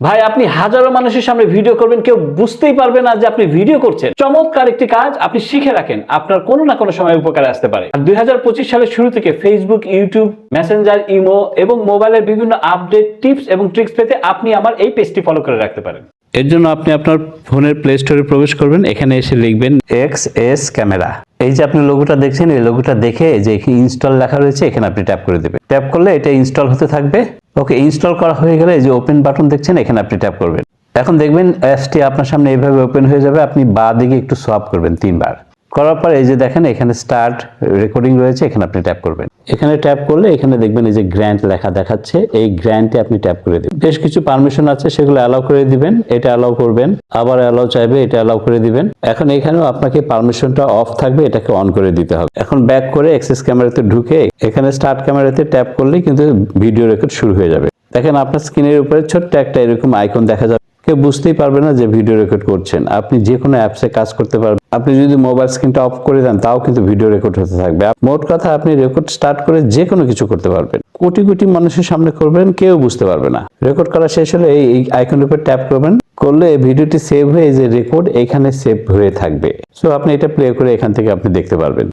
ভাই আপনি হাজারো মানুষের সামনে ভিডিও করবেন, কেউ বুঝতেই পারবে না যে আপনি ভিডিও করছেন। চমৎকার একটি কাজ আপনি শিখে রাখেন, আপনার কোনো না কোনো সময় উপকারে আসতে পারে। আর 2025 সালের শুরু থেকে ফেসবুক, ইউটিউব, মেসেঞ্জার, ইমো এবং মোবাইলের বিভিন্ন আপডেট, টিপস এবং ট্রিক্স পেতে আপনি আমার এই পেজটি ফলো করে রাখতে পারেন। এর জন্য আপনি আপনার ফোনের প্লে স্টোরে প্রবেশ করবেন, এখানে এসে লিখবেন XS ক্যামেরা। এই যে আপনি লোগোটা দেখছেন, এই লোগোটা দেখে যে এখানে ইনস্টল লেখা রয়েছে, এখানে আপনি ট্যাপ করে দেবেন। ট্যাপ করলে এটা ইনস্টল হতে থাকবে। ওকে, ইনস্টল করা হয়ে গেলে এই যে ওপেন বাটন দেখছেন, এখানে আপনি ট্যাপ করবেন। এখন দেখবেন অ্যাপসটি আপনার সামনে এইভাবে ওপেন হয়ে যাবে। আপনি বাঁ দিকে একটু সোয়াইপ করবেন 3 বার। করার পর এই যে দেখেন এখানে স্টার্ট রেকর্ডিং রয়েছে, এখানে আপনি ট্যাপ করবেন। এখানে ট্যাপ করলে এখানে দেখবেন এই যে গ্র্যান্ট লেখা দেখাচ্ছে, এই গ্র্যান্টে আপনি ট্যাপ করে দিবেন। বেশ কিছু পারমিশন আছে, সেগুলো অ্যালাউ করে দিবেন। এটা অ্যালাউ করবেন, আবার অ্যালাউ চাইবে, এটা অ্যালাউ করে দিবেন। এখন এখানেও আপনাকে পারমিশনটা অফ থাকবে, এটাকে অন করে দিতে হবে। এখন ব্যাক করে এক্সেস ক্যামেরাতে ঢুকে এখানে স্টার্ট ক্যামেরাতে ট্যাপ করলেই কিন্তু ভিডিও রেকর্ড শুরু হয়ে যাবে। দেখেন আপনার স্ক্রিনের উপরে ছোট্ট একটা এরকম আইকন দেখা যাবে, কেউ বুঝতেই পারবে না যে ভিডিও রেকর্ড করছেন। আপনি যে কোনো অ্যাপসে কাজ করতে পারবেন। আপনি যদি মোবাইল স্ক্রিনটা অফ করে দেন, তাও কিন্তু ভিডিও রেকর্ড হতে থাকবে। মোট কথা, আপনি রেকর্ড স্টার্ট করে যে কোনো কিছু করতে পারবেন। কোটি কোটি মানুষের সামনে করবেন, কেউ বুঝতে পারবে না। রেকর্ড করা শেষ হলে এই আইকনের উপর ট্যাপ করবেন, করলে ভিডিওটি সেভ হয়ে যে রেকর্ড এখানে সেভ হয়ে থাকবে। সো আপনি এটা প্লে করে এখান থেকে আপনি দেখতে পারবেন।